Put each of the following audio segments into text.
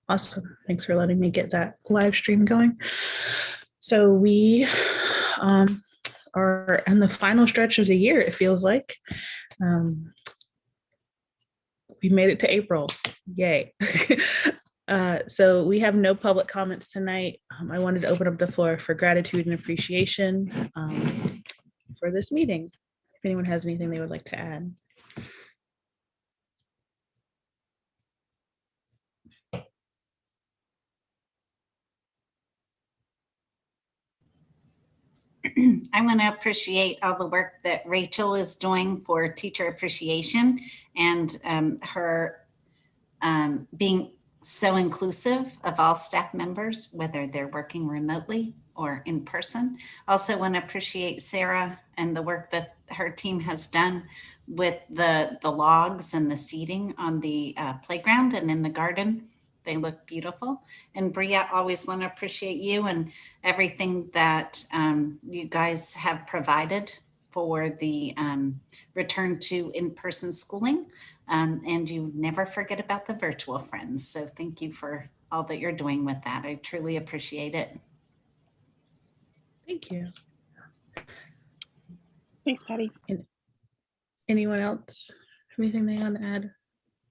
Awesome. Thanks for letting me get that live stream going. So we are in the final stretch of the year, it feels like. We made it to April. Yay. So we have no public comments tonight. I wanted to open up the floor for gratitude and appreciation for this meeting. If anyone has anything they would like to add. I want to appreciate all the work that Rachel is doing for teacher appreciation and her being so inclusive of all staff members, whether they're working remotely or in person. Also want to appreciate Sarah and the work that her team has done with the logs and the seating on the playground and in the garden. They look beautiful. And Bria, always want to appreciate you and everything that you guys have provided for the return to in-person schooling. And you never forget about the virtual friends. So thank you for all that you're doing with that. I truly appreciate it. Thank you. Thanks, Patty. Anyone else? Anything they want to add?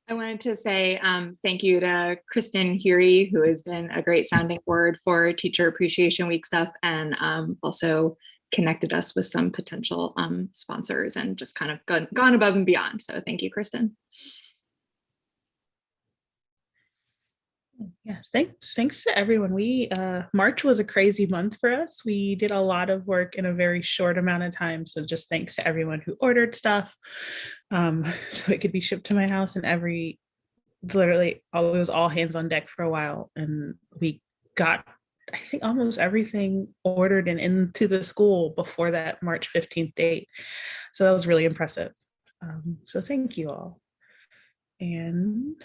I wanted to say thank you to Kristen Heary, who has been a great sounding board for Teacher Appreciation Week stuff, and also connected us with some potential sponsors and just kind of gone above and beyond. So thank you, Kristen. Yeah, thanks to everyone. March was a crazy month for us. We did a lot of work in a very short amount of time. So just thanks to everyone who ordered stuff so it could be shipped to my house, and literally it was all hands on deck for a while. And we got, I think, almost everything ordered and into the school before that March 15th date. So that was really impressive. So thank you all. And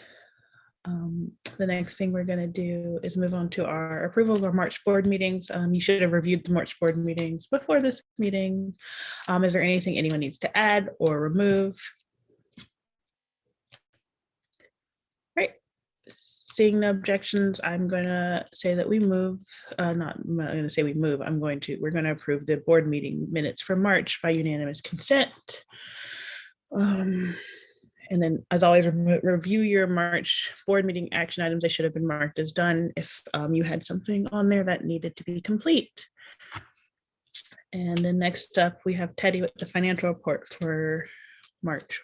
the next thing we're going to do is move on to our approval of our March board meetings. You should have reviewed the March board meetings before this meeting. Is there anything anyone needs to add or remove? Right. Seeing no objections, I'm going to say that we move. I'm not going to say we move. We're going to approve the board meeting minutes for March by unanimous consent. And then, as always, review your March board meeting action items. They should have been marked as done if you had something on there that needed to be complete. And then next up, we have Teddy with the financial report for March.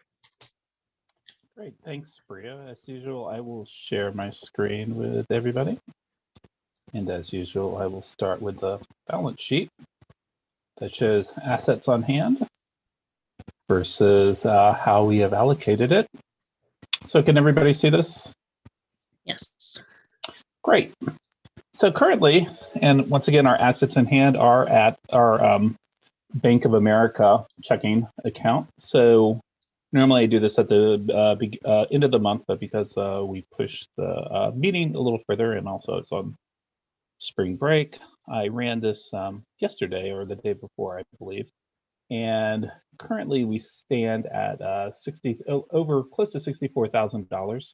Great, thanks, Bria. As usual, I will share my screen with everybody. And as usual, I will start with the balance sheet that shows assets on hand versus how we have allocated it. So can everybody see this? Yes. Great. So currently, and once again, our assets in hand are at our Bank of America checking account. So normally I do this at the end of the month, but because we pushed the meeting a little further and also it's on spring break, I ran this yesterday or the day before, I believe. And currently we stand at over close to $64,000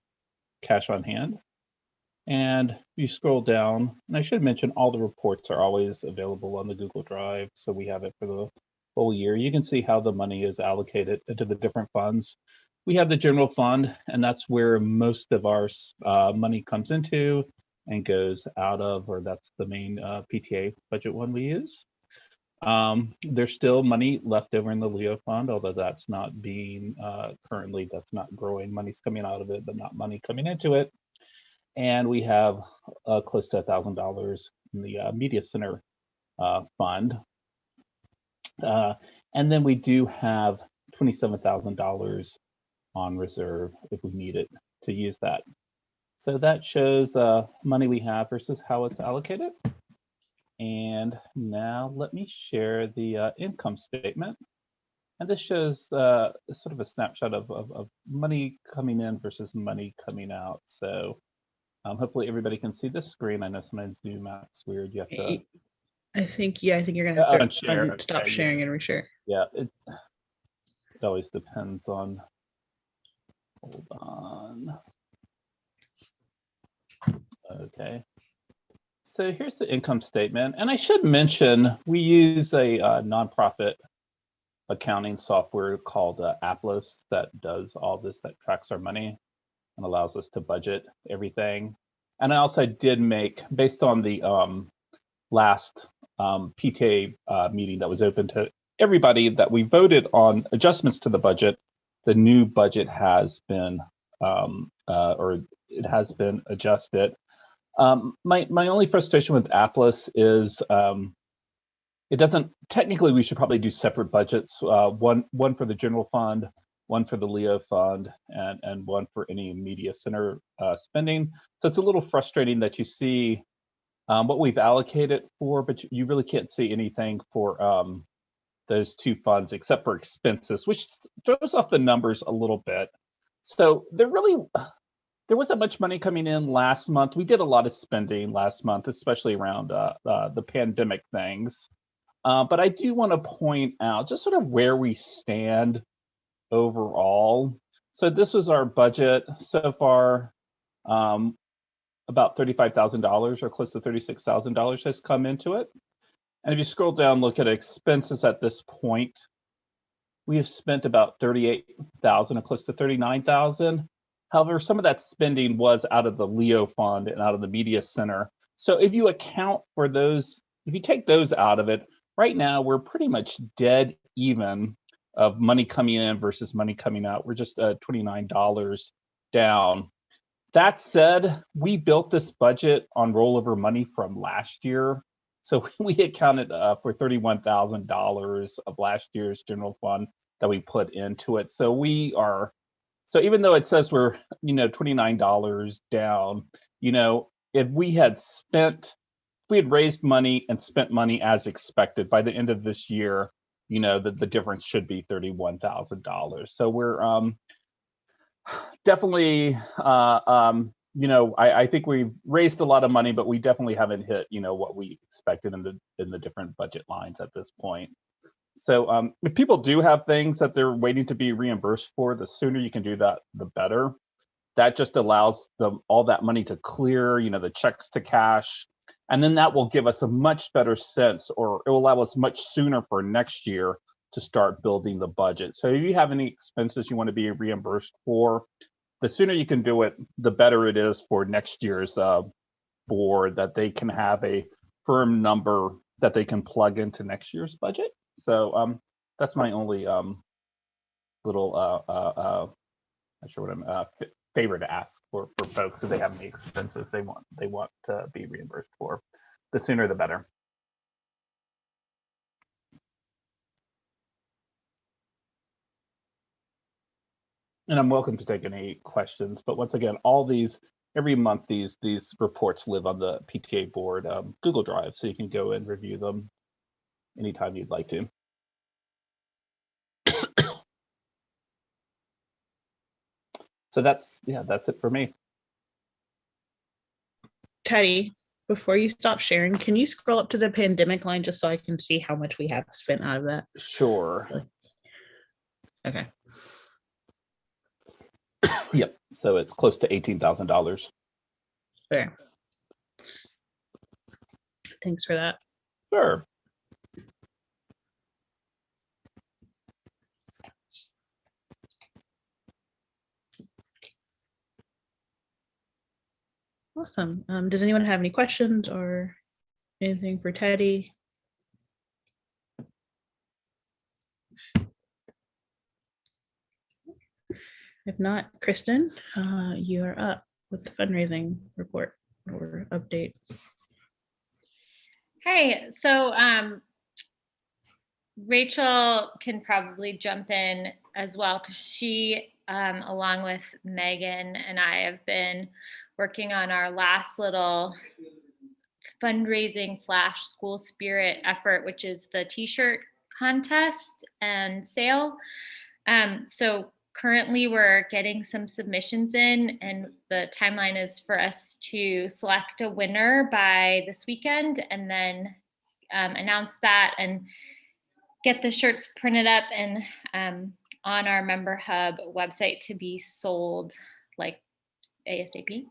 cash on hand. And you scroll down, and I should mention all the reports are always available on the Google Drive, so we have it for the whole year. You can see how the money is allocated into the different funds. We have the general fund, and that's where most of our money comes into and goes out of, or that's the main PTA budget one we use. There's still money left over in the Leo fund, although that's not being currently, that's not growing. Money's coming out of it, but not money coming into it. And we have close to $1,000 in the media center fund. And then we do have $27,000 on reserve if we need it to use that. So that shows money we have versus how it's allocated. And now let me share the income statement. And this shows sort of a snapshot of money coming in versus money coming out. So hopefully everybody can see this screen. I know sometimes Zoom app's weird. You have to. I think you're gonna have to stop sharing yeah. and reshare. Yeah, it always depends on. Hold on. Okay. So here's the income statement. And I should mention, we use a nonprofit accounting software called Aplos that does all this, that tracks our money and allows us to budget everything. And I also did make, based on the last PTA meeting that was open to everybody, that we voted on adjustments to the budget. The new budget has been, or it has been adjusted. My only frustration with Aplos is it doesn't, technically we should probably do separate budgets, one for the general fund, one for the Leo fund, and one for any media center spending. So it's a little frustrating that you see what we've allocated for, but you really can't see anything for those two funds except for expenses, which throws off the numbers a little bit. So there wasn't much money coming in last month. We did a lot of spending last month, especially around the pandemic things. But I do want to point out just sort of where we stand overall. So this was our budget so far. About $35,000 or close to $36,000 has come into it. And if you scroll down, look at expenses at this point, we have spent about 38,000 or close to 39,000. However, some of that spending was out of the Leo fund and out of the media center. So if you account for those, if you take those out of it, right now we're pretty much dead even of money coming in versus money coming out. We're just $29 down. That said, we built this budget on rollover money from last year. So we accounted for $31,000 of last year's general fund that we put into it. So we are, so even though it says we're, $29 down, if we had raised money and spent money as expected by the end of this year, the difference should be $31,000. So we're definitely, I think we've raised a lot of money, but we definitely haven't hit, what we expected in the different budget lines at this point. So if people do have things that they're waiting to be reimbursed for, the sooner you can do that, the better. That just allows all that money to clear, the checks to cash. And then that will give us a much better sense, or it will allow us much sooner for next year to start building the budget. So if you have any expenses you want to be reimbursed for, the sooner you can do it, the better it is for next year's board, that they can have a firm number that they can plug into next year's budget. So that's my only little not sure what I'm favor to ask for folks if they have any expenses they want to be reimbursed for. The sooner the better. And I'm welcome to take any questions. But once again, every month these reports live on the PTA board Google Drive, so you can go and review them anytime you'd like to. So that's it for me. Teddy, before you stop sharing, can you scroll up to the pandemic line just so I can see how much we have spent out of that? Sure. Okay. Yep. So it's close to $18,000. There. Thanks for that. Sure. Awesome. Does anyone have any questions or anything for Teddy? If not, Kristen, you're up with the fundraising report or update. Hey, so Rachel can probably jump in as well, because she, along with Megan and I, have been working on our last little fundraising / school spirit effort, which is the t-shirt contest and sale. So currently we're getting some submissions in, and the timeline is for us to select a winner by this weekend, and then announce that and get the shirts printed up and on our member hub website to be sold like ASAP.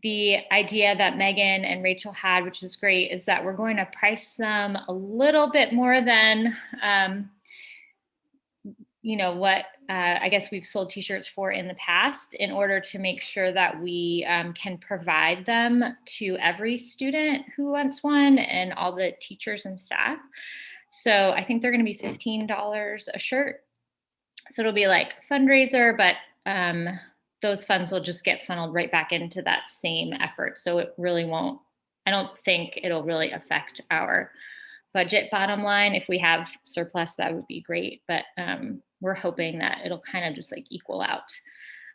The idea that Megan and Rachel had, which is great, is that we're going to price them a little bit more than, what I guess we've sold t-shirts for in the past, in order to make sure that we can provide them to every student who wants one and all the teachers and staff. So I think they're going to be $15 a shirt. So it'll be like fundraiser, but those funds will just get funneled right back into that same effort. So it really won't, I don't think it'll really affect our budget bottom line. If we have surplus, that would be great. But we're hoping that it'll kind of just like equal out.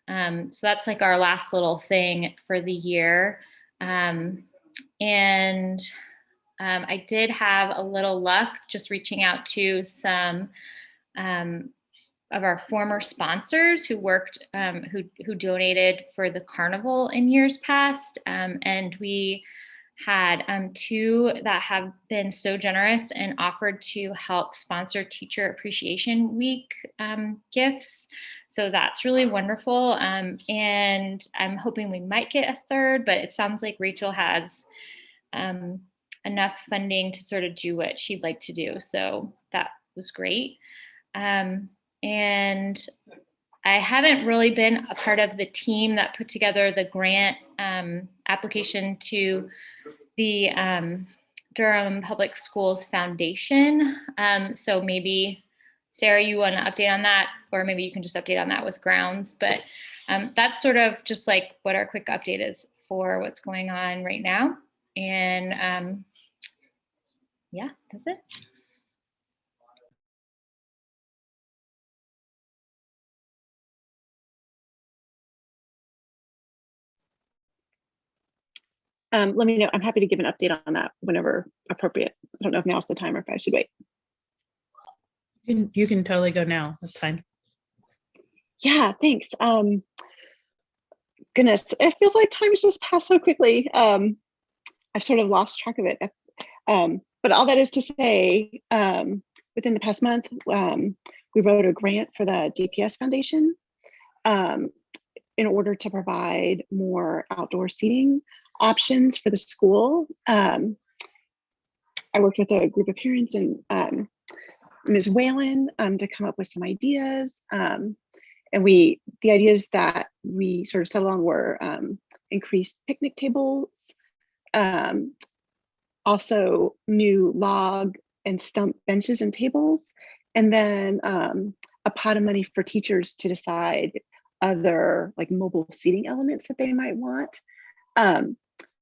So that's like our last little thing for the year. I did have a little luck just reaching out to some of our former sponsors who worked, who donated for the carnival in years past. And we had two that have been so generous and offered to help sponsor Teacher Appreciation Week gifts. So that's really wonderful. And I'm hoping we might get a third, but it sounds like Rachel has enough funding to sort of do what she'd like to do. So that was great. And I haven't really been a part of the team that put together the grant application to the Durham Public Schools Foundation. So maybe, Sarah, you want to update on that, or maybe you can just update on that with Grounds. But that's sort of just like what our quick update is for what's going on right now. And yeah, that's it. Let me know. I'm happy to give an update on that whenever appropriate. I don't know if now's the time or if I should wait. You can totally go now. That's fine. Yeah, thanks. Goodness, it feels like time has just passed so quickly. I've sort of lost track of it. But all that is to say, within the past month, we wrote a grant for the DPS Foundation in order to provide more outdoor seating options for the school. I worked with a group of parents and Ms. Whalen to come up with some ideas. And the ideas that we sort of settled on were increased picnic tables, also new log and stump benches and tables, and then a pot of money for teachers to decide other like mobile seating elements that they might want.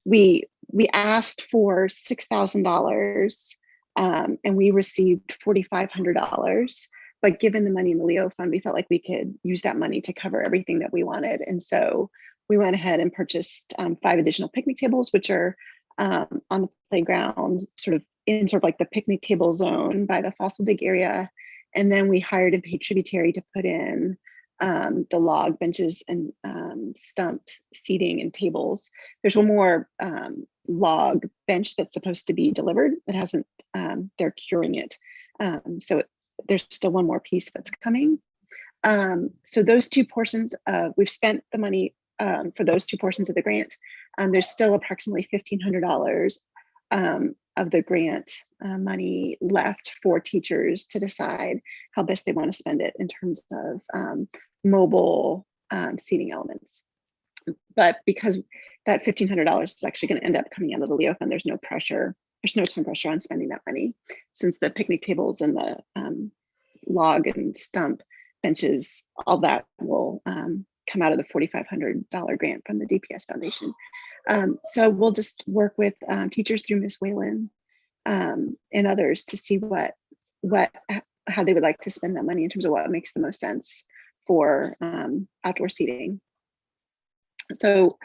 We asked for $6,000 and we received $4,500. But given the money in the Leo Fund, we felt like we could use that money to cover everything that we wanted. And so we went ahead and purchased 5 additional picnic tables, which are on the playground, sort of in sort of like the picnic table zone by the fossil dig area. And then we hired a tributary to put in the log benches and stumped seating and tables. There's one more log bench that's supposed to be delivered that hasn't, they're curing it. So there's still one more piece that's coming. So those two portions, we've spent the money for those two portions of the grant. There's still approximately $1,500 of the grant money left for teachers to decide how best they want to spend it in terms of mobile seating elements. But because that $1,500 is actually going to end up coming out of the Leo Fund, there's no pressure. There's no time pressure on spending that money, since the picnic tables and the log and stump benches, all that will come out of the $4,500 grant from the DPS Foundation. So we'll just work with teachers through Ms. Whalen and others to see how they would like to spend that money in terms of what makes the most sense for outdoor seating. So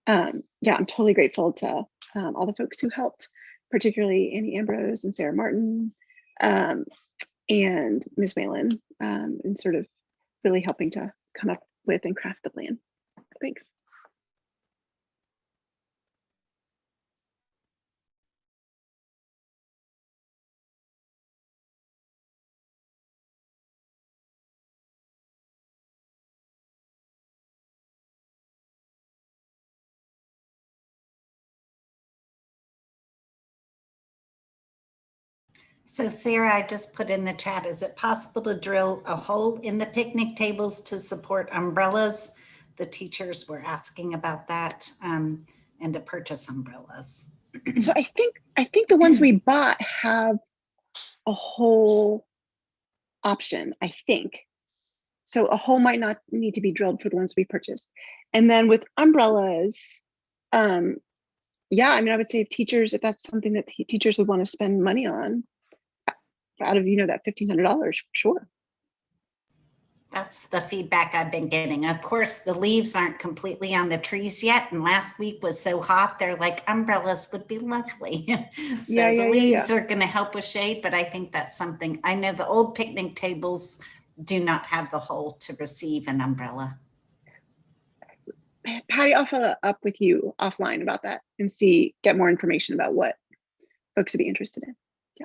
yeah, I'm totally grateful to all the folks who helped, particularly Annie Ambrose and Sarah Martin and Ms. Whalen, in sort of really helping to come up with and craft the plan. Thanks. So Sarah, I just put in the chat, is it possible to drill a hole in the picnic tables to support umbrellas? The teachers were asking about that, and to purchase umbrellas. So I think the ones we bought have a hole option, I think. So a hole might not need to be drilled for the ones we purchased. And then with umbrellas, yeah, I mean, I would say if that's something that teachers would want to spend money on out of, that $1,500, sure. That's the feedback I've been getting. Of course, the leaves aren't completely on the trees yet. And last week was so hot, they're like, umbrellas would be lovely. So Yeah, the yeah, yeah, leaves yeah. are going to help with shade, but I think that's something, I know the old picnic tables do not have the hole to receive an umbrella. Patty, I'll follow up with you offline about that and get more information about what folks would be interested in. Yeah.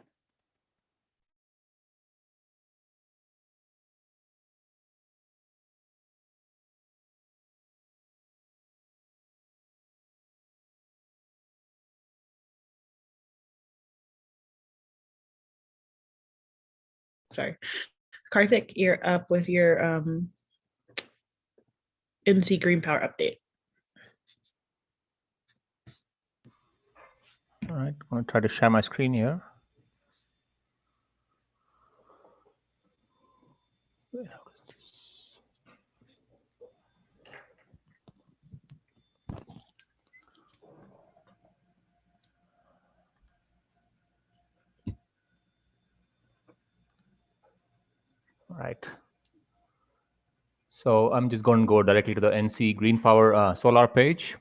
Sorry. Karthik, you're up with your NC Green Power update. All right, I'm going to try to share my screen here. All right. So I'm just going to go directly to the NC Green Power solar page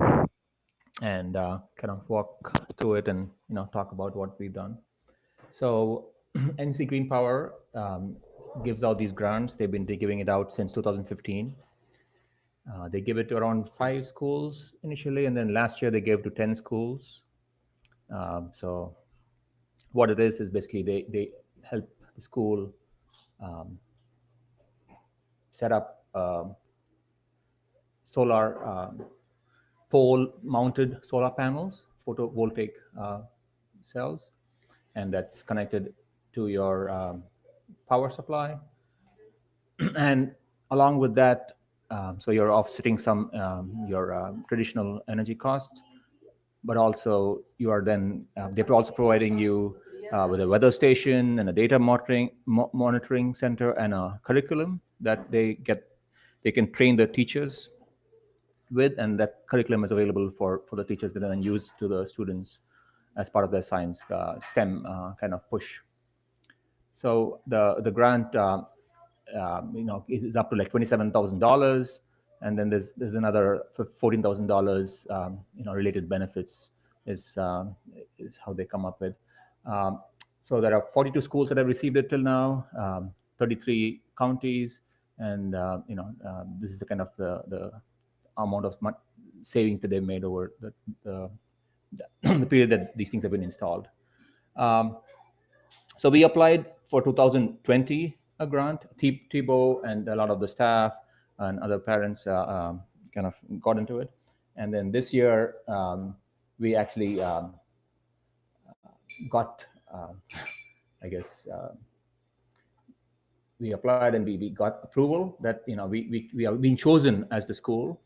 and kind of walk through it and talk about what we've done. So NC Green Power gives out these grants. They've been giving it out since 2015. They give it to around 5 schools initially, and then last year they gave to 10 schools. So what it is basically they help the school set up solar pole-mounted solar panels, photovoltaic cells, and that's connected to your power supply. And along with that, so you're offsetting some your traditional energy costs, but also you are then they're also providing you with a weather station and a data monitoring center and a curriculum that they can train the teachers with, and that curriculum is available for the teachers to then use to the students as part of their science STEM kind of push. So the grant is up to like $27,000, and then there's another $14,000 related benefits is how they come up with. So there are 42 schools that have received it till now, 33 counties, and this is the kind of the amount of savings that they've made over the period that these things have been installed. So we applied for 2020 a grant. Thibault and a lot of the staff and other parents kind of got into it. And then this year, we actually got, I guess, we applied and we got approval that we are being chosen as the school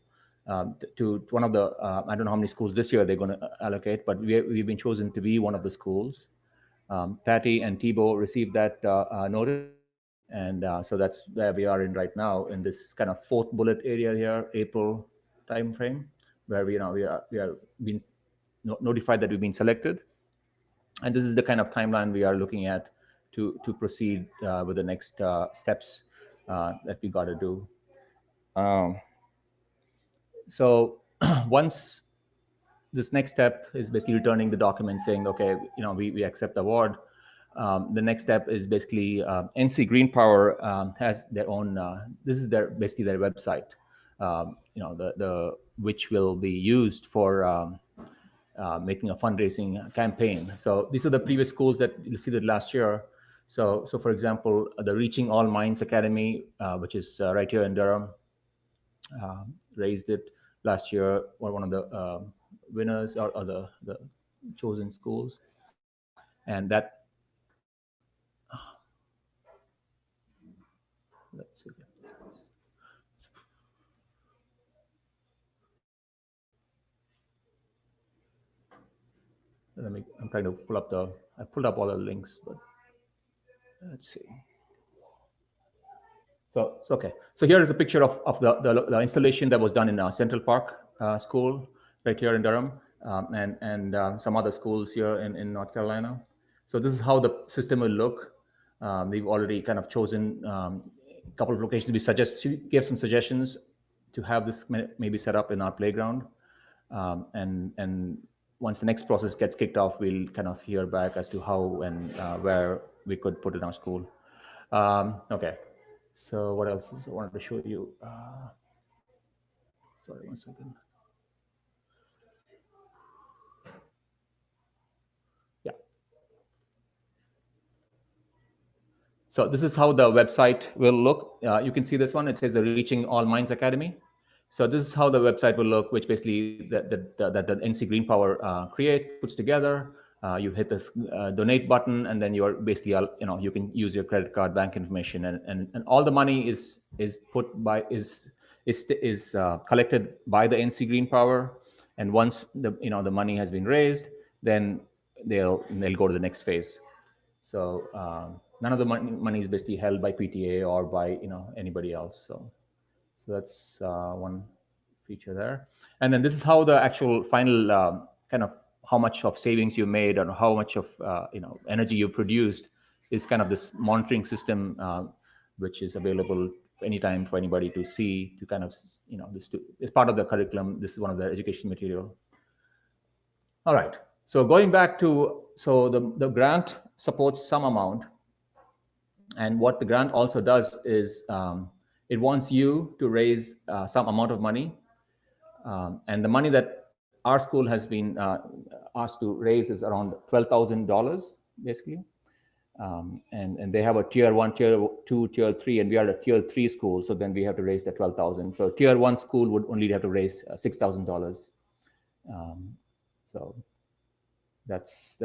to one of the I don't know how many schools this year they're going to allocate, but we've been chosen to be one of the schools. Patty and Thibault received that notice, and so that's where we are in right now in this kind of fourth bullet area here, April timeframe, where we are being notified that we've been selected, and this is the kind of timeline we are looking at to proceed with the next steps that we got to do. So once this next step is basically returning the document saying, okay, we accept the award. The next step is basically NC Green Power has their own. This is basically their website, the which will be used for making a fundraising campaign. So these are the previous schools that you see that last year. So for example, the Reaching All Minds Academy, which is right here in Durham, raised it last year, or one of the winners or the chosen schools, and that let's see. I'm trying to pull up I pulled up all the links, but let's see. So okay. So here is a picture of the installation that was done in Central Park School right here in Durham, and some other schools here in North Carolina. So this is how the system will look. We've already kind of chosen a couple of locations. We gave some suggestions to have this maybe set up in our playground, and once the next process gets kicked off, we'll kind of hear back as to how and where we could put it in our school. Okay. So what else I wanted to show you? Sorry, 1 second. Yeah. So this is how the website will look. You can see this one. It says the Reaching All Minds Academy. So this is how the website will look, which basically that the NC Green Power creates, puts together. You hit this donate button, and then you're basically, you can use your credit card, bank information, and all the money is collected by the NC Green Power. And once the money has been raised, then they'll go to the next phase. So none of the money is basically held by PTA or by anybody else. So that's one feature there. And then this is how the actual final kind of how much of savings you made or how much of energy you produced is kind of this monitoring system, which is available anytime for anybody to see, to kind of this is part of the curriculum. This is one of the education material. All right. So going back to the grant supports some amount, and what the grant also does is it wants you to raise some amount of money, and the money that our school has been asked to raise is around $12,000 basically, and they have a tier 1, tier 2, tier 3, and we are a tier 3 school, so then we have to raise the 12,000. So tier 1 school would only have to raise $6,000. So that's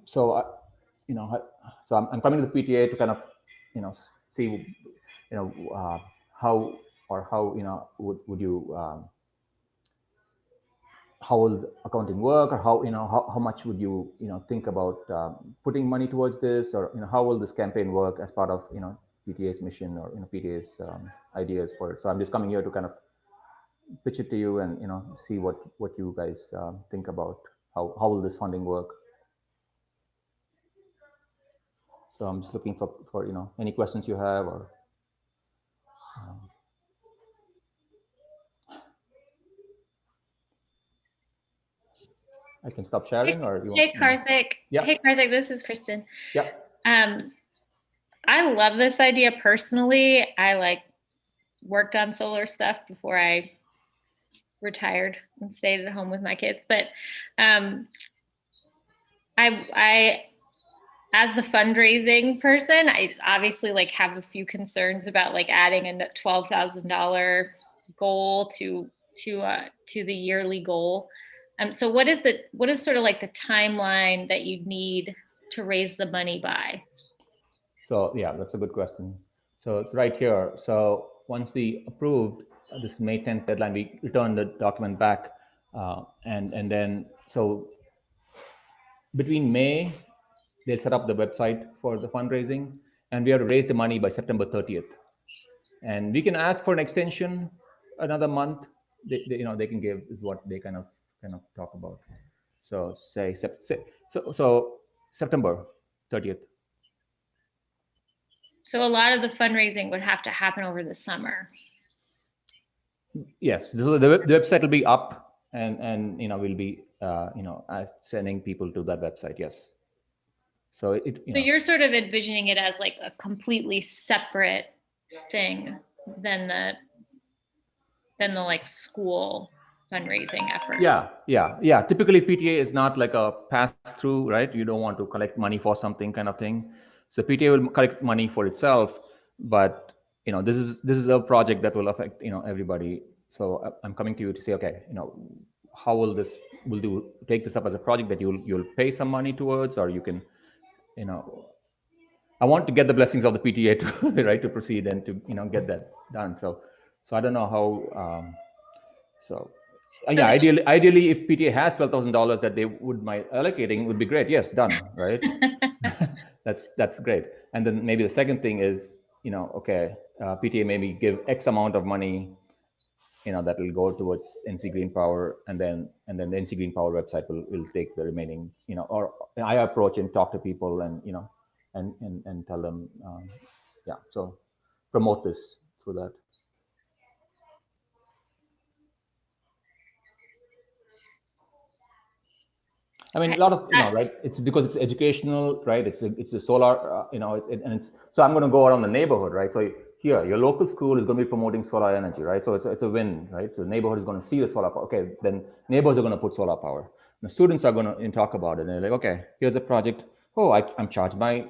so I'm coming to the PTA to kind of see how would you how will accounting work, or how much would you think about putting money towards this, or how will this campaign work as part of PTA's mission or PTA's ideas for it. So I'm just coming here to kind of pitch it to you and see what you guys think about how will this funding work. So I'm just looking for any questions you have, or I can stop sharing, or you Hey, Karthik. Yeah. Hey, Karthik, this is Kristen. Yeah. I love this idea personally. I worked on solar stuff before I retired and stayed at home with my kids. But I as the fundraising person, I obviously have a few concerns about adding a $12,000 goal to the yearly goal. So what is sort of the timeline that you need to raise the money by? So yeah, that's a good question. So it's right here. So once we approved this May 10th deadline, we returned the document back, and then so between May, they'll set up the website for the fundraising, and we have to raise the money by September 30th. And we can ask for an extension another month. They can give is what they kind of talk about. So say September 30th. So a lot of the fundraising would have to happen over the summer. Yes, so the website will be up, and we'll be sending people to that website. Yes. So So you're sort of envisioning it as a completely separate thing than the school fundraising efforts. Yeah. Typically, PTA is not like a pass through, right? You don't want to collect money for something kind of thing. So PTA will collect money for itself, but this is a project that will affect everybody. So I'm coming to you to say, okay, how will take this up as a project that you'll pay some money towards, or you can I want to get the blessings of the PTA to right to proceed and to get that done. So I don't know how. So Yeah, ideally, if PTA has $12,000 that they would mind allocating, would be great. Yes, done. Right. That's great. And then maybe the second thing is, okay, PTA maybe give X amount of money, that will go towards NC Green Power, and then the NC Green Power website will take the remaining, or I approach and talk to people and and tell them, yeah, so promote this through that. I mean, a lot of, right? It's because it's educational, right? It's a solar, and it's, so I'm going to go around the neighborhood, right? So here, your local school is going to be promoting solar energy, right? So it's a win, right? So the neighborhood is going to see the solar power. Okay, then neighbors are going to put solar power. The students are going to talk about it. And they're like, okay, here's a project. Oh, I'm charged my,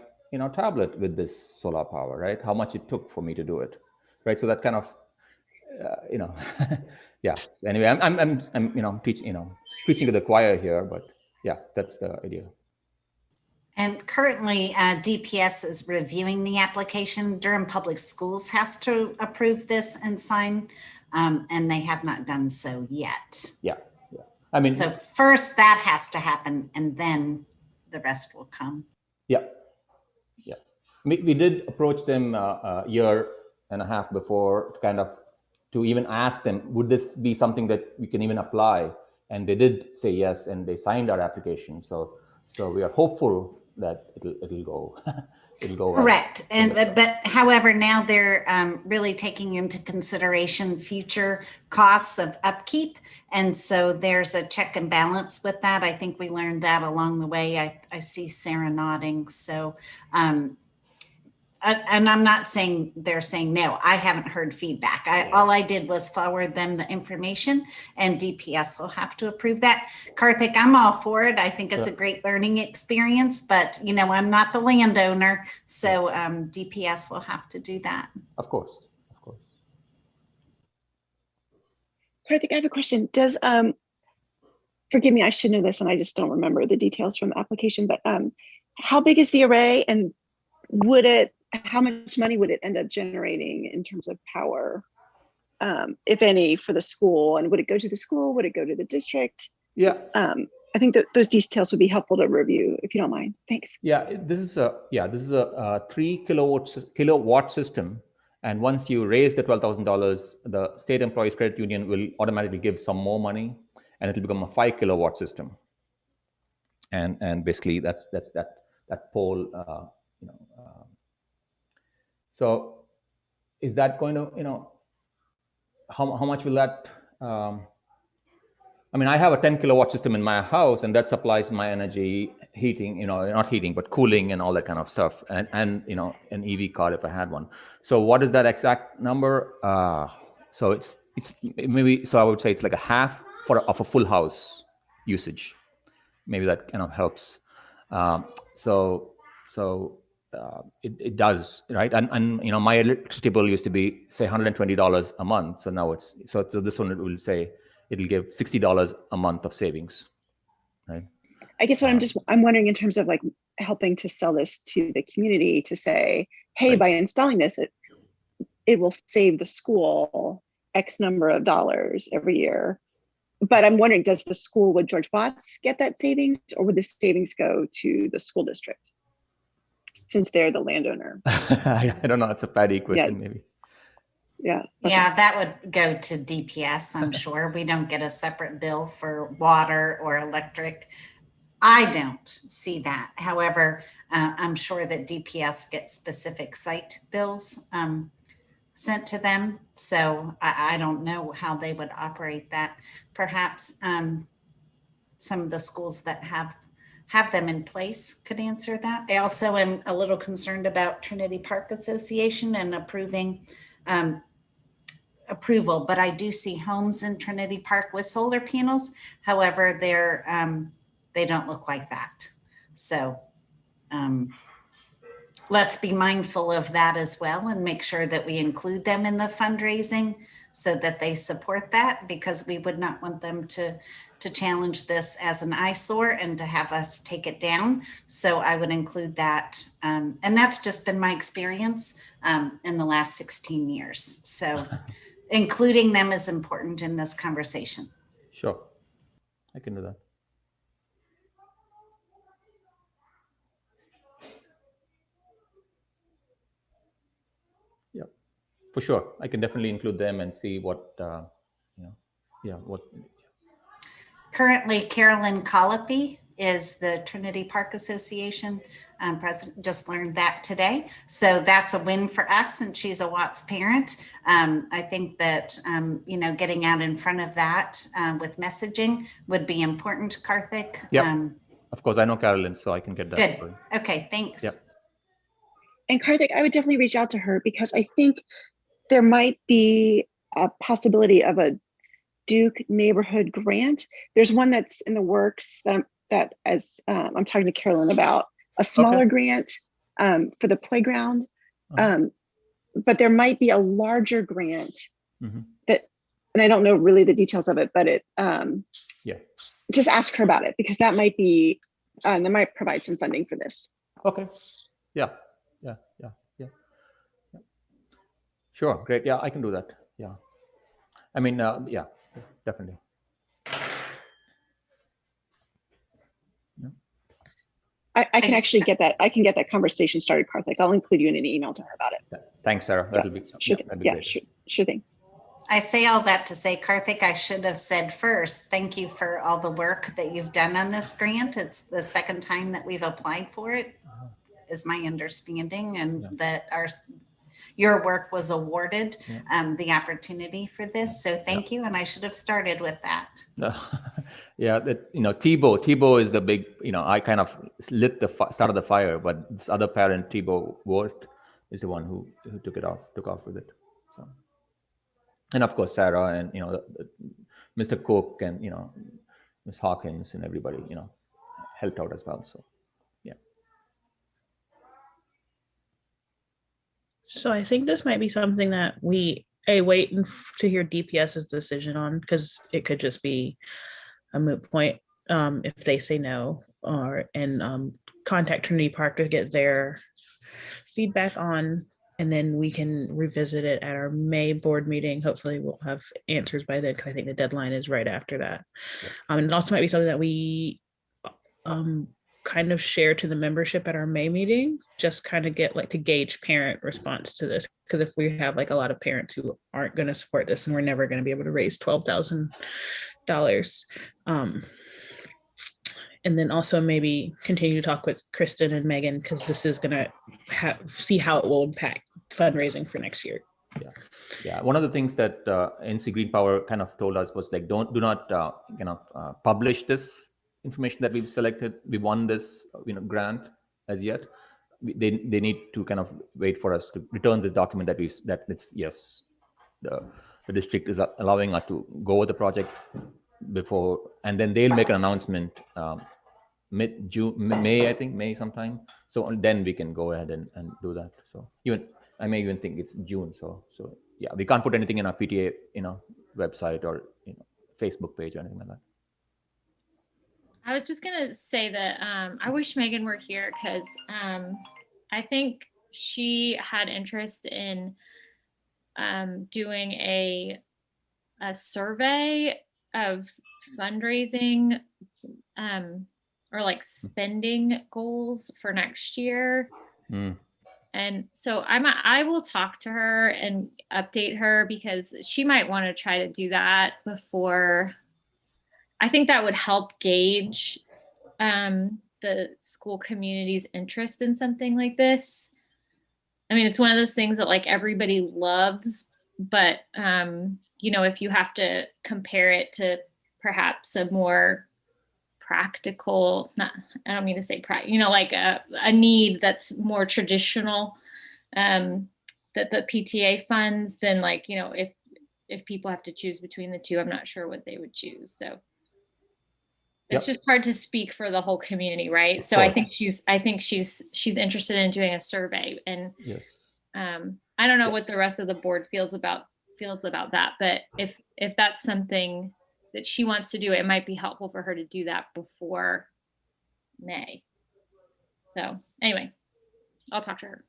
tablet with this solar power, right? How much it took for me to do it, right? So that kind of, yeah. Anyway, I'm teaching, preaching to the choir here, but yeah, that's the idea. And currently, DPS is reviewing the application. Durham Public Schools has to approve this and sign, and they have not done so yet. Yeah. I mean, so first that has to happen, and then the rest will come. Yeah. We did approach them a year and a half before, to even ask them, would this be something that we can even apply? And they did say yes, and they signed our application. So we are hopeful that it'll go. It'll go correct. But however, now they're really taking into consideration future costs of upkeep, and so there's a check and balance with that. I think we learned that along the way. I see Sarah nodding. So and I'm not saying they're saying no. I haven't heard feedback. All I did was forward them the information, and DPS will have to approve that. Karthik, I'm all for it. I think it's a great learning experience, but I'm not the landowner, so DPS will have to do that. Of course. Karthik, I have a question. Does forgive me, I should know this, and I just don't remember the details from the application. But how big is the array, and how much money would it end up generating in terms of power, if any, for the school? And would it go to the school? Would it go to the district? Yeah. I think that those details would be helpful to review, if you don't mind. Thanks. Yeah, this is a 3 kilowatt system. And once you raise the $12,000, the State Employees Credit Union will automatically give some more money, and it'll become a 5 kilowatt system. And basically that's that pole, so is that going to, how much will that, I mean, I have a 10 kilowatt system in my house, and that supplies my energy, heating, not heating, but cooling and all that kind of stuff. And an EV car if I had one. So what is that exact number? So it's maybe, so I would say it's like a half of a full house usage. Maybe that kind of helps. It does, right? And my electricity bill used to be, say, $120 a month. So now so this one will say it'll give $60 a month of savings, right? I guess what I'm wondering in terms of like helping to sell this to the community, to say, hey, by installing this, it will save the school X number of dollars every year. But I'm wondering, would George Watts get that savings, or would the savings go to the school district, since they're the landowner? I don't know. It's a Patty question, maybe. Yeah. Okay. Yeah, that would go to DPS, I'm sure. We don't get a separate bill for water or electric. I don't see that. However, I'm sure that DPS gets specific site bills sent to them. So I don't know how they would operate that. Perhaps some of the schools that have them in place could answer that. I also am a little concerned about Trinity Park Association and approval, but I do see homes in Trinity Park with solar panels. However, they don't look like that. So let's be mindful of that as well, and make sure that we include them in the fundraising so that they support that, because we would not want them to to challenge this as an eyesore and to have us take it down. So I would include that. And that's just been my experience in the last 16 years. So including them is important in this conversation. Sure, I can do that. Yeah, for sure. I can definitely include them and see what, what. Currently, Carolyn Colopy is the Trinity Park Association president. Just learned that today. So that's a win for us, and she's a Watts parent. I think that, getting out in front of that with messaging would be important, Karthik. Yep. Of course, I know Carolyn, so I can get that. Good. Going. Okay, thanks. Yep. And Karthik, I would definitely reach out to her because I think there might be a possibility of a Duke neighborhood grant. There's one that's in the works that as I'm talking to Carolyn about, a smaller grant for the playground. But there might be a larger grant that, and I don't know really the details of it, but it just ask her about it because that might be, that might provide some funding for this. Okay. Yeah. Sure. Great. Yeah, I can do that. Yeah. I mean, yeah, definitely. I can actually get that. I can get that conversation started, Karthik. I'll include you in an email to her about it. Thanks, Sarah. That'll be sure thing. I say all that to say, Karthik, I should have said first, thank you for all the work that you've done on this grant. It's the second time that we've applied for it, is my understanding, and that your work was awarded the opportunity for this. So thank you. And I should have started with that. Yeah, that, Thibaut is the big, I kind of lit the start of the fire, but this other parent, Thibaut Wart, is the one who took off with it. So, and of course, Sarah and, Mr. Cook and, Ms. Hawkins and everybody, helped out as well. So, yeah. So I think this might be something that we wait to hear DPS's decision on, because it could just be a moot point if they say no, and contact Trinity Park to get their feedback on, and then we can revisit it at our May board meeting. Hopefully we'll have answers by then, because I think the deadline is right after that. And it also might be something that we kind of share to the membership at our May meeting, just kind of get to gauge parent response to this. Because if we have a lot of parents who aren't going to support this, and we're never going to be able to raise $12,000, and then also maybe continue to talk with Kristen and Megan, because this is going to see how it will impact fundraising for next year. Yeah. One of the things that NC Green Power kind of told us was do not publish this information that we've selected. We won this grant as yet. They need to kind of wait for us to return this document that it's yes, the district is allowing us to go over the project before, and then they'll make an announcement mid-June, May, I think, May sometime. So then we can go ahead and do that. So I may even think it's June. So yeah, we can't put anything in our PTA website or Facebook page or anything like that. I was just gonna say that I wish Megan were here, because I think she had interest in doing a survey of fundraising or spending goals for next year. And so I will talk to her and update her, because she might want to try to do that before. I think that would help gauge the school community's interest in something like this. I mean, it's one of those things that everybody loves, but if you have to compare it to perhaps a more practical, I don't mean to say a need that's more traditional, that the PTA funds, then if people have to choose between the two, I'm not sure what they would choose. So it's just hard to speak for the whole community, right? So I think she's interested in doing a survey, and yes. I don't know what the rest of the board feels about that, but if that's something that she wants to do, it might be helpful for her to do that before May. So anyway, I'll talk to her.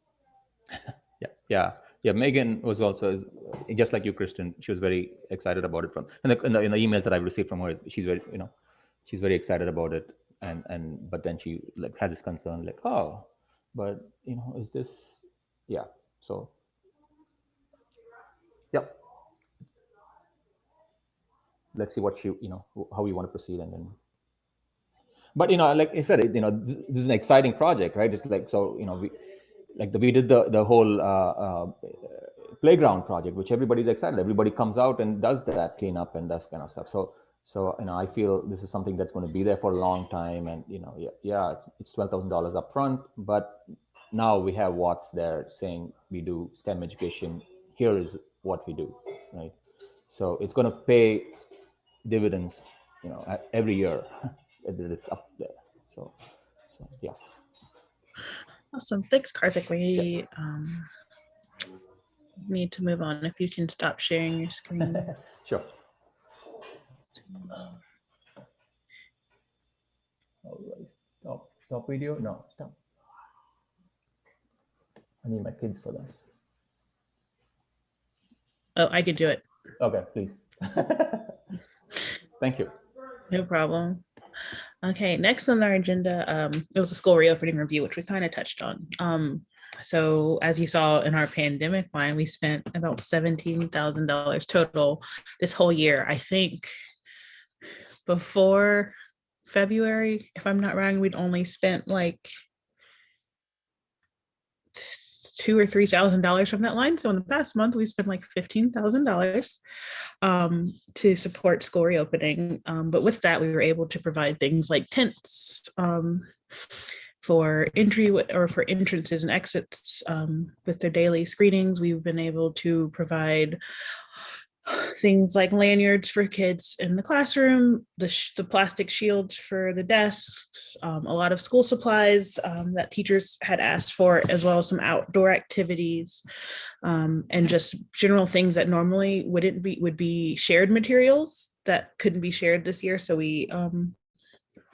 Yeah. Megan was also, just like you, Kristen. She was very excited about it. From in the emails that I've received from her, she's very excited about it. But then she like had this concern, like, oh, but is this, yeah. So, yep. Let's see what how we want to proceed, and then. But like I said, this is an exciting project, right? It's like, so we did the whole playground project, which everybody's excited. Everybody comes out and does that cleanup and that kind of stuff. So I feel this is something that's going to be there for a long time. And it's $12,000 up front, but now we have Watts there saying we do STEM education. Here is what we do, right? So it's going to pay dividends, every year that it's up there. So yeah. Awesome. Thanks, Karthik. We need to move on. If you can stop sharing your screen. Sure. All right. Stop video. No, stop. I need my kids for this. Oh, I could do it. Okay, please. Thank you. No problem. Okay, next on our agenda, it was a school reopening review, which we kind of touched on. So as you saw in our pandemic line, we spent about $17,000 total this whole year. I think before February, if I'm not wrong, we'd only spent like $2,000 or $3,000 from that line. So in the past month, we spent like $15,000 to support school reopening. But with that, we were able to provide things like tents for entry or for entrances and exits with their daily screenings. We've been able to provide things like lanyards for kids in the classroom, the plastic shields for the desks, a lot of school supplies that teachers had asked for, as well as some outdoor activities, and just general things that normally would be shared materials that couldn't be shared this year. So we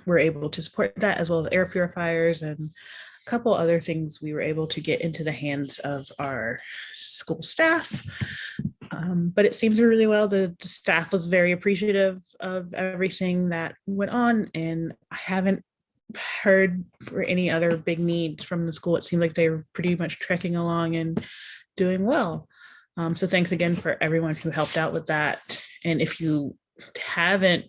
were able to support that, as well as air purifiers and a couple other things we were able to get into the hands of our school staff. But it seems really well. The staff was very appreciative of everything that went on, and I haven't heard for any other big needs from the school. It seemed like they were pretty much trekking along and doing well. So thanks again for everyone who helped out with that. And if you haven't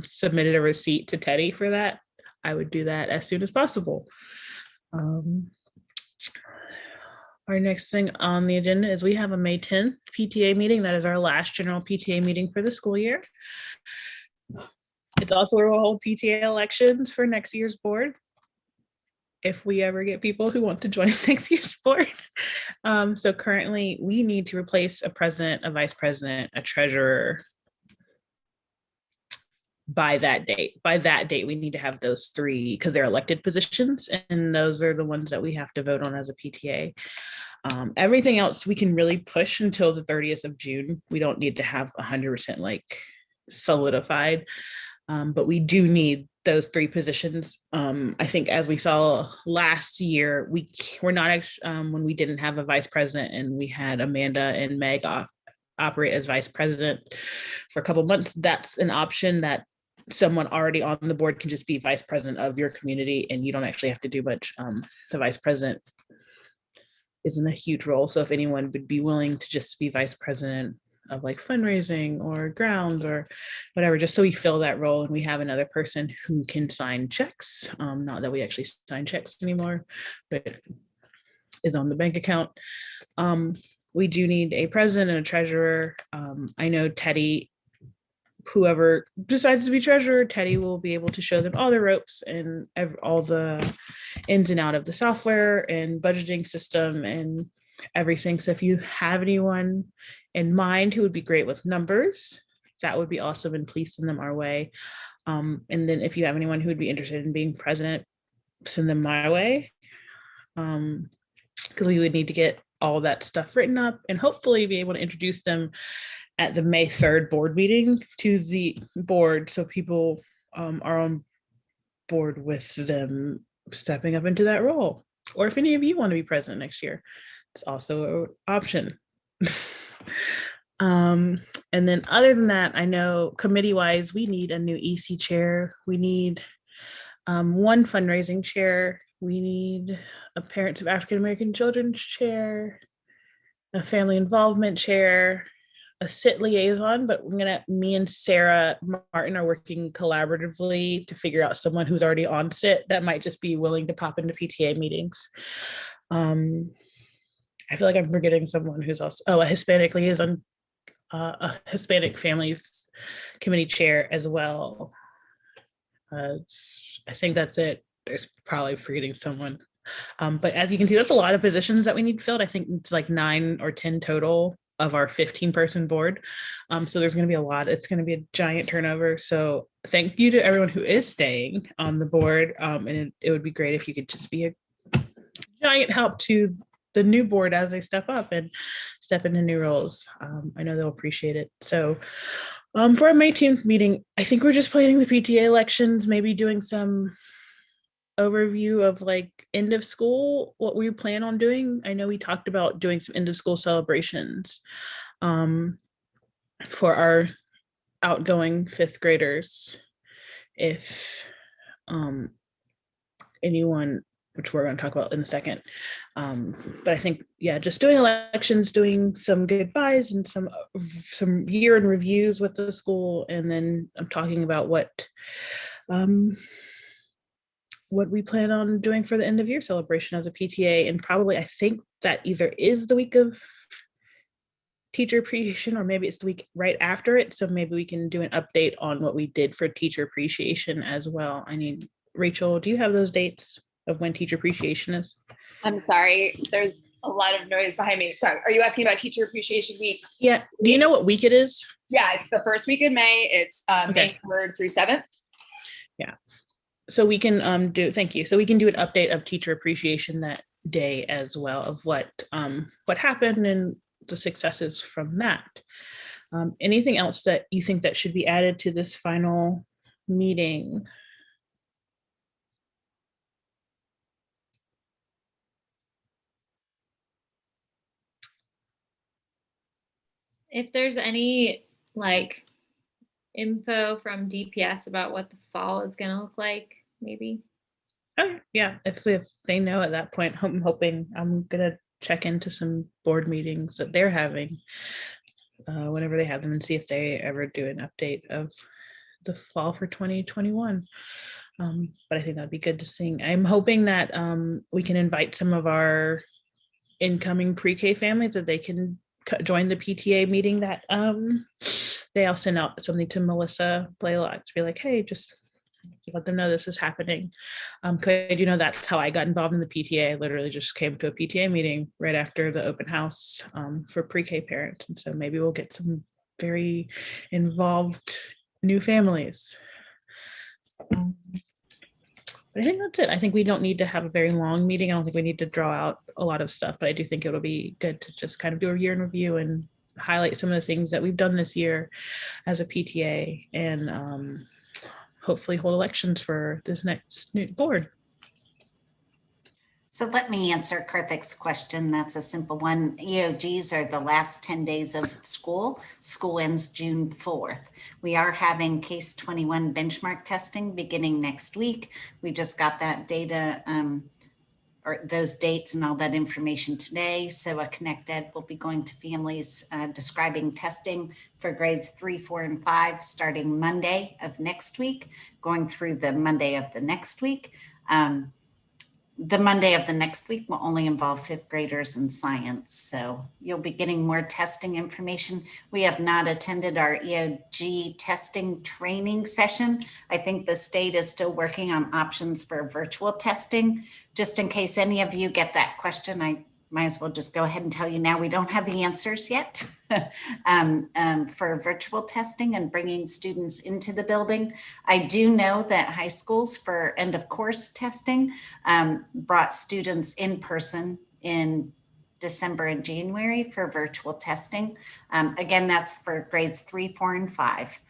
submitted a receipt to Teddy for that, I would do that as soon as possible. Our next thing on the agenda is we have a May 10th PTA meeting. That is our last general PTA meeting for the school year. It's also where we'll hold PTA elections for next year's board, if we ever get people who want to join next year's board. So currently we need to replace a president, a vice president, a treasurer by that date. By that date, we need to have those three because they're elected positions, and those are the ones that we have to vote on as a PTA. Everything else we can really push until the 30th of June. We don't need to have 100% like solidified, but we do need those three positions. I think as we saw last year, we're not when we didn't have a vice president and we had Amanda and Meg operate as vice president for a couple of months. That's an option that someone already on the board can just be vice president of your community, and you don't actually have to do much. The vice president isn't a huge role. So if anyone would be willing to just be vice president of like fundraising or grounds or whatever, just so we fill that role and we have another person who can sign checks. Not that we actually sign checks anymore, but is on the bank account. We do need a president and a treasurer. I know Teddy, whoever decides to be treasurer, Teddy will be able to show them all the ropes and all the ins and out of the software and budgeting system and everything. So if you have anyone in mind who would be great with numbers, that would be awesome, and please send them our way. And then if you have anyone who would be interested in being president, send them my way, because we would need to get all that stuff written up and hopefully be able to introduce them at the May 3rd board meeting to the board, so people are on board with them stepping up into that role. Or if any of you want to be president next year, it's also an option. And then other than that, I know committee wise, we need a new EC chair. We need one fundraising chair. We need a Parents of African American Children chair, a family involvement chair, a sit liaison, but me and Sarah Martin are working collaboratively to figure out someone who's already on sit that might just be willing to pop into PTA meetings. I feel like I'm forgetting someone who's also, a Hispanic liaison, a Hispanic families committee chair as well. I think that's it. There's probably forgetting someone. But as you can see, that's a lot of positions that we need filled. I think it's like 9 or 10 total of our 15-person board. So there's going to be a lot. It's going to be a giant turnover. So thank you to everyone who is staying on the board. And it would be great if you could just be a giant help to the new board as they step up and step into new roles. I know they'll appreciate it. So for our May 10th meeting, I think we're just planning the PTA elections, maybe doing some overview of like end of school, what we plan on doing. I know we talked about doing some end of school celebrations for our outgoing 5th graders. If anyone, which we're going to talk about in a second. But I think, yeah, just doing elections, doing some goodbyes and some year in reviews with the school. And then I'm talking about what we plan on doing for the end of year celebration as a PTA. And probably, I think that either is the week of teacher appreciation, or maybe it's the week right after it. So maybe we can do an update on what we did for teacher appreciation as well. I need, Rachel, do you have those dates of when teacher appreciation is? I'm sorry, there's a lot of noise behind me. Sorry, are you asking about Teacher Appreciation Week? Yeah, do you know what week it is? Yeah, it's the first week in May. It's May 3rd through 7th. Yeah, so we can thank you. So we can do an update of teacher appreciation that day as well, of what happened and the successes from that. Anything else that you think that should be added to this final meeting? If there's any like info from DPS about what the fall is going to look like, maybe. Oh, yeah, if they know at that point, I'm hoping I'm gonna check into some board meetings that they're having whenever they have them and see if they ever do an update of the fall for 2021. But I think that'd be good to see. I'm hoping that we can invite some of our incoming pre-K families that they can join the PTA meeting. That I'll send out something to Melissa Blaylock to be like, hey, just let them know this is happening. That's how I got involved in the PTA. I literally just came to a PTA meeting right after the open house for pre-K parents. And so maybe we'll get some very involved new families. But I think that's it. I think we don't need to have a very long meeting. I don't think we need to draw out a lot of stuff, but I do think it'll be good to just kind of do a year in review and highlight some of the things that we've done this year as a PTA, and hopefully hold elections for this next new board. So let me answer Karthik's question. That's a simple one. EOGs are the last 10 days of school. School ends June 4th. We are having case 21 benchmark testing beginning next week. We just got that data or those dates and all that information today. So a Connect Ed will be going to families describing testing for grades 3, 4, and 5 starting Monday of next week, going through the Monday of the next week. The Monday of the next week will only involve 5th graders in science. So you'll be getting more testing information. We have not attended our EOG testing training session. I think the state is still working on options for virtual testing. Just in case any of you get that question, I might as well just go ahead and tell you now we don't have the answers yet for virtual testing and bringing students into the building. I do know that high schools for end of course testing brought students in person in December and January for virtual testing. Again, that's for grades 3, 4, and 5.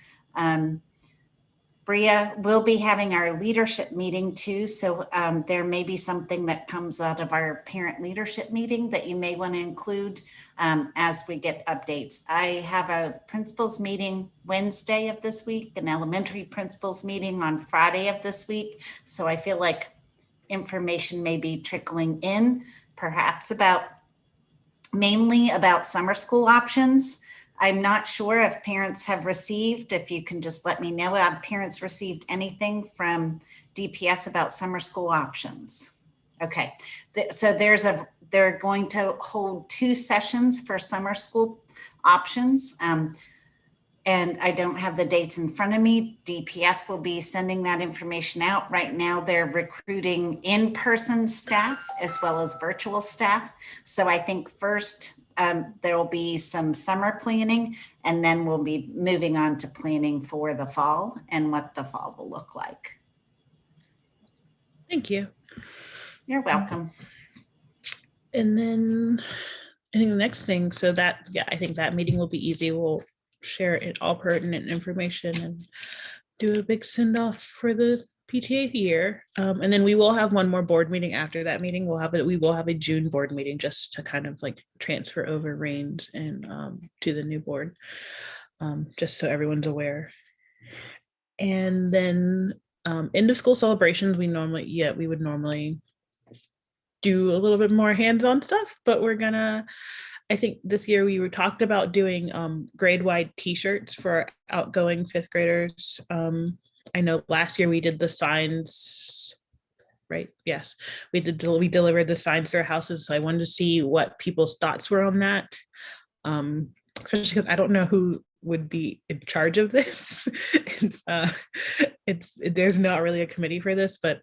Bria will be having our leadership meeting too. So there may be something that comes out of our parent leadership meeting that you may want to include as we get updates. I have a principals meeting Wednesday of this week, an elementary principals meeting on Friday of this week. So I feel like information may be trickling in, perhaps mainly about summer school options. I'm not sure if parents have received, if you can just let me know, have parents received anything from DPS about summer school options? Okay, so they're going to hold 2 sessions for summer school options. And I don't have the dates in front of me. DPS will be sending that information out. Right now, they're recruiting in-person staff as well as virtual staff. So I think first there will be some summer planning, and then we'll be moving on to planning for the fall and what the fall will look like. Thank you. You're welcome. And then I think the next thing, so that, yeah, I think that meeting will be easy. We'll share it all pertinent information and do a big send off for the PTA year. And then we will have one more board meeting after that meeting. We will have a June board meeting just to kind of like transfer over reins and to the new board, just so everyone's aware. And then end of school celebrations, we would normally do a little bit more hands-on stuff, but I think this year we talked about doing grade-wide t-shirts for outgoing 5th graders. I know last year we did the signs, right? Yes, we delivered the signs to our houses. So I wanted to see what people's thoughts were on that, especially because I don't know who would be in charge of this. There's not really a committee for this, but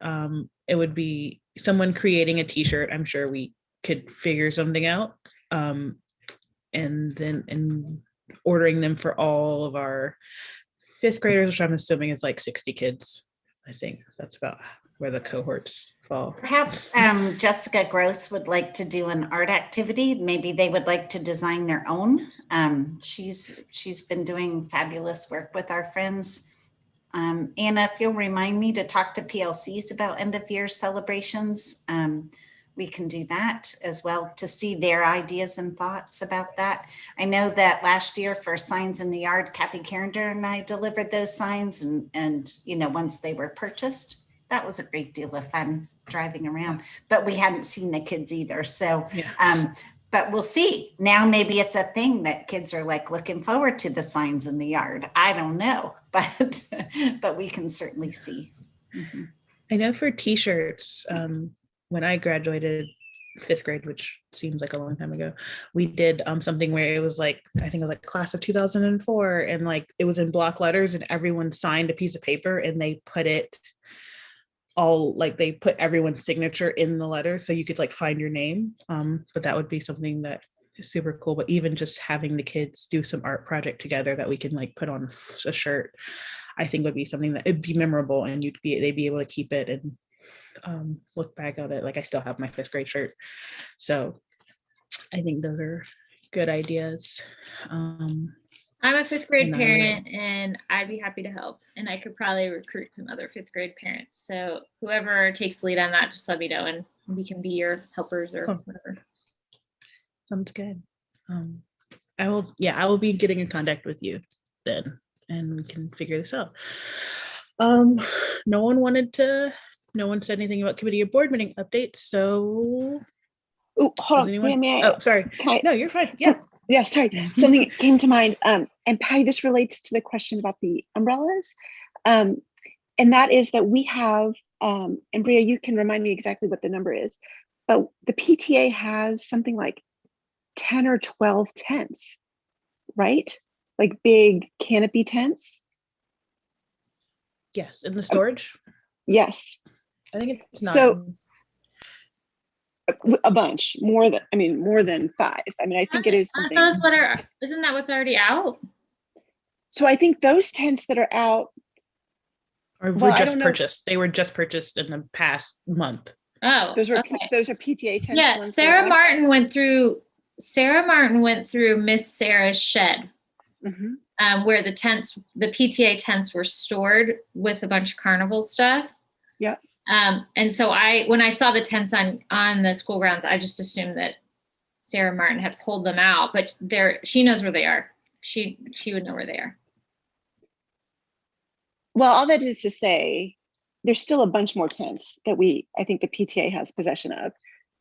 it would be someone creating a t-shirt. I'm sure we could figure something out. And then ordering them for all of our 5th graders, which I'm assuming is like 60 kids. I think that's about where the cohorts fall. Perhaps Jessica Gross would like to do an art activity. Maybe they would like to design their own. She's been doing fabulous work with our friends. Anna, if you'll remind me to talk to PLCs about end of year celebrations, we can do that as well to see their ideas and thoughts about that. I know that last year for Signs in the Yard, Kathy Carrender and I delivered those signs, and once they were purchased, that was a great deal of fun driving around, but we hadn't seen the kids either. So, yeah. But we'll see. Now maybe it's a thing that kids are like looking forward to the signs in the yard. I don't know, but we can certainly see. Mm-hmm. I know for t-shirts, when I graduated 5th grade, which seems like a long time ago, we did something where it was like, I think it was like class of 2004, and like it was in block letters and everyone signed a piece of paper and they put it all, like they put everyone's signature in the letter so you could like find your name. But that would be something that is super cool. But even just having the kids do some art project together that we can like put on a shirt, I think would be something that it'd be memorable, and they'd be able to keep it and look back at it. Like I still have my 5th grade shirt, so I think those are good ideas. I'm a 5th grade parent, and I'd be happy to help, and I could probably recruit some other 5th grade parents. So whoever takes lead on that, just let me know, and we can be your helpers or whatever. Sounds good. I will be getting in contact with you then, and we can figure this out. No one said anything about committee or board meeting updates. So, hold on. May I? Oh, sorry. No, you're fine. Yeah. Sorry. Something came to mind. And Patty, this relates to the question about the umbrellas. And that is that we have, and Bria, you can remind me exactly what the number is, but the PTA has something like 10 or 12 tents, right? Like big canopy tents. Yes, in the storage. Yes. I think it's not. So a bunch, more than 5. I mean, I think it is something. Isn't that what's already out? So I think those tents that are out were just purchased. They were just purchased in the past month. Oh, Those are okay. those are PTA tents. Yeah, ones that Sarah are- Martin went through Miss Sarah's shed, Mhm. where the PTA tents were stored with a bunch of carnival stuff. Yeah. And so when I saw the tents on the school grounds, I just assumed that Sarah Martin had pulled them out, but she knows where they are. She would know where they are. Well, all that is to say, there's still a bunch more tents that I think the PTA has possession of.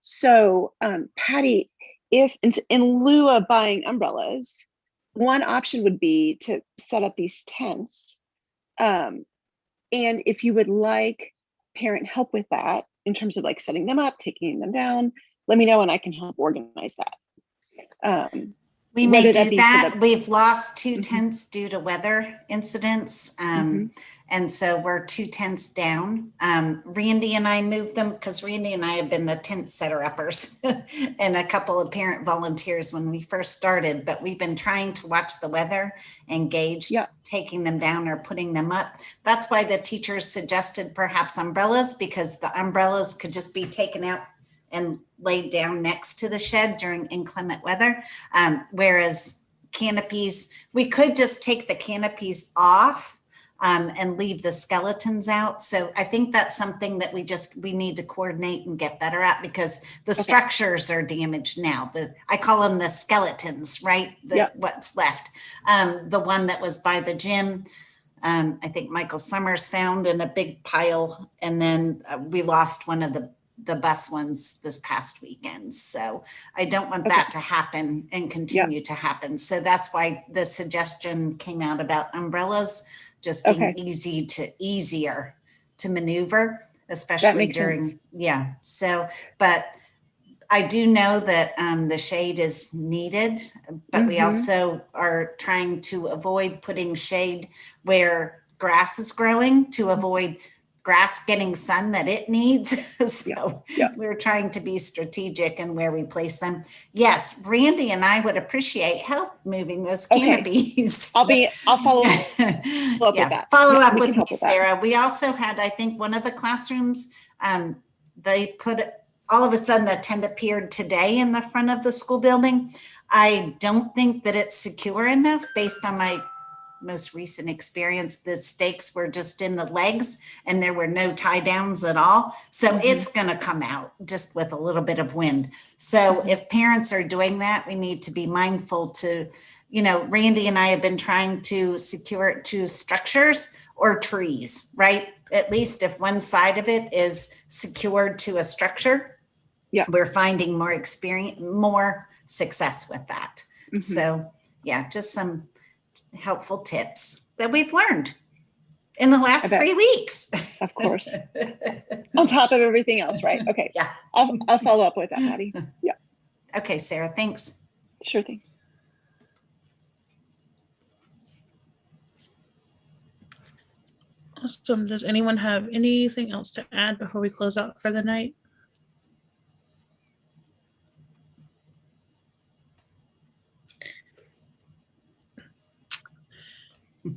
So, Patty, if in lieu of buying umbrellas, one option would be to set up these tents. And if you would like parent help with that in terms of like setting them up, taking them down, let me know and I can help organize that. We may whether that do be for that. the- We've lost 2 Mhm. tents due to weather incidents. And so we're 2 tents down. Randy and I moved them because Randy and I have been the tent setter uppers and a couple of parent volunteers when we first started, but we've been trying to watch the weather and gauge Yeah. taking them down or putting them up. That's why the teachers suggested perhaps umbrellas, because the umbrellas could just be taken out and laid down next to the shed during inclement weather. Whereas canopies, we could just take the canopies off and leave the skeletons out. So I think that's something that we need to coordinate and get better at, because the structures are damaged now. I call them the skeletons, right? What's left. The one that was by the gym, I think Michael Summers found in a big pile. And then we lost one of the bus ones this past weekend. So I don't want that to happen and continue to happen. So that's why the suggestion came out about umbrellas just being easier to maneuver, especially during sense. So, but I do know that the shade is needed, but we also are trying to avoid putting shade where grass is growing to avoid grass getting sun that it needs. So we're trying to be strategic in where we place them. Yes, Randy and I would appreciate help moving those canopies. I'll follow up with that. Follow up with me, Sarah. We also had, I think, one of the classrooms, they put all of a sudden a tent appeared today in the front of the school building. I don't think that it's secure enough based on my most recent experience. The stakes were just in the legs and there were no tie downs at all. So it's going to come out just with a little bit of wind. So if parents are doing that, we need to be mindful to, Randy and I have been trying to secure it to structures or trees, right? At least if one side of it is secured to a structure, we're finding more success with that. So just some helpful tips that we've learned in the last 3 weeks. Of course. On top of everything else, right? Okay. Yeah. I'll follow up with that, Patty. Yeah. Okay, Sarah, thanks. Sure thing. Awesome. Does anyone have anything else to add before we close out for the night?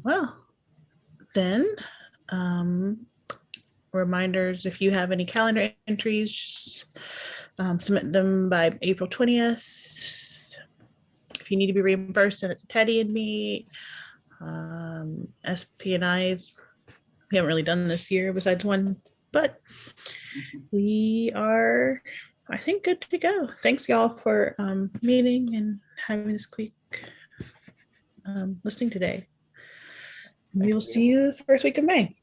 Well, then, reminders, if you have any calendar entries, submit them by April 20th. If you need to be reimbursed, send it to Teddy and me. SP&Is, we haven't really done this year besides one, but we are, I think, good to go. Thanks y'all for meeting and having this quick listening today. We will see you the first week of May.